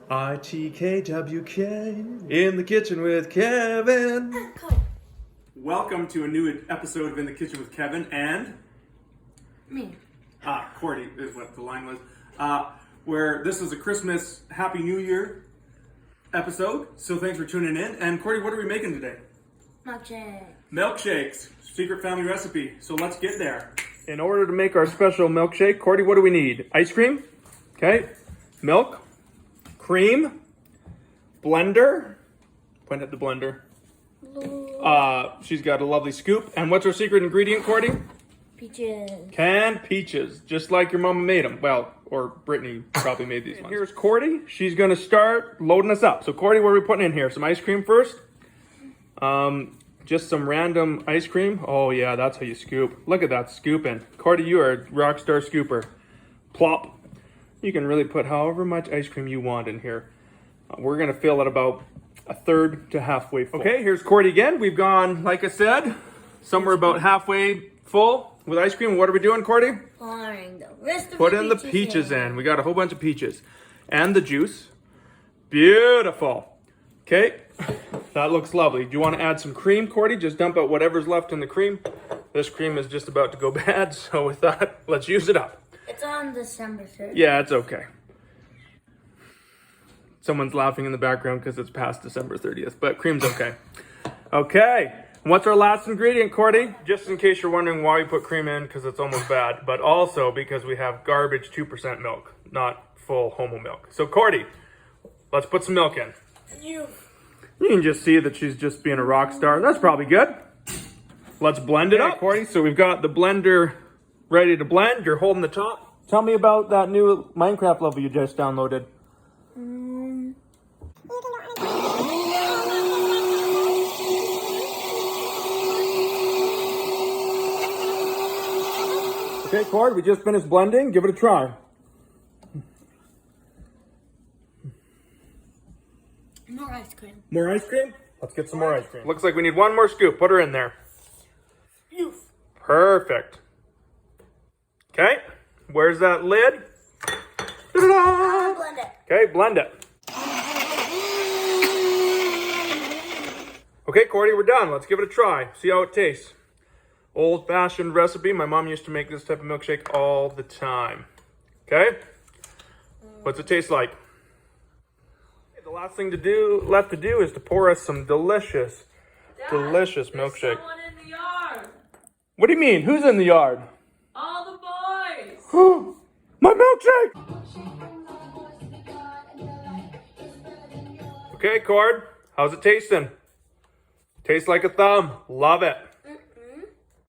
ITKWK in the kitchen with Kevin. Welcome to a new episode of In the Kitchen with Kevin and Me. Cordy is what the line was. Where this is a Christmas Happy New Year episode. So thanks for tuning in. And Cordy, what are we making today? Milkshake. Milkshakes, secret family recipe. So let's get there. In order to make our special milkshake, Cordy, what do we need? Ice cream, okay, milk, cream, blender. Point at the blender. She's got a lovely scoop. And what's our secret ingredient, Cordy? Peaches. Canned peaches, just like your mama made them. Well, or Brittany probably made these ones. Here's Cordy. She's going to start loading us up. So Cordy, what are we putting in here? Some ice cream first? Just some random ice cream. Oh yeah, that's how you scoop. Look at that scooping. Cordy, you are a rock star scooper. Plop. You can really put however much ice cream you want in here. We're going to fill it about a third to halfway full. Okay, here's Cordy again. We've gone, like I said, somewhere about halfway full with ice cream. What are we doing, Cordy? Pouring the rest of Put in the peaches in. We got a whole bunch of peaches. And the juice. Beautiful. Okay, that looks lovely. Do you want to add some cream, Cordy? Just dump out whatever's left in the cream. This cream is just about to go bad, so we thought, let's use it up. It's on December 3rd. Yeah, it's okay. Someone's laughing in the background because it's past December 30th, but cream's okay. Okay, and what's our last ingredient, Cordy? Just in case you're wondering why we put cream in, because it's almost bad, but also because we have garbage 2% milk, not full Homo milk. So Cordy, let's put some milk in. You can just see that she's just being a rock star. That's probably good. Let's blend it up, Cordy. So we've got the blender ready to blend. You're holding the top. Tell me about that new Minecraft level you just downloaded. Okay, Cord, we just finished blending. Give it a try. More ice cream. More ice cream? Let's get some more ice cream. Looks like we need one more scoop. Put her in there. Perfect. Okay, where's that lid? Blend it. Okay, blend it. Okay, Cordy, we're done. Let's give it a try. See how it tastes. Old-fashioned recipe. My mom used to make this type of milkshake all the time. Okay? What's it taste like? The last thing left to do is to pour us some delicious milkshake. Someone in the yard. What do you mean? Who's in the yard? All the boys. My milkshake! Okay, Cord, how's it tasting? Tastes like a thumb. Love it.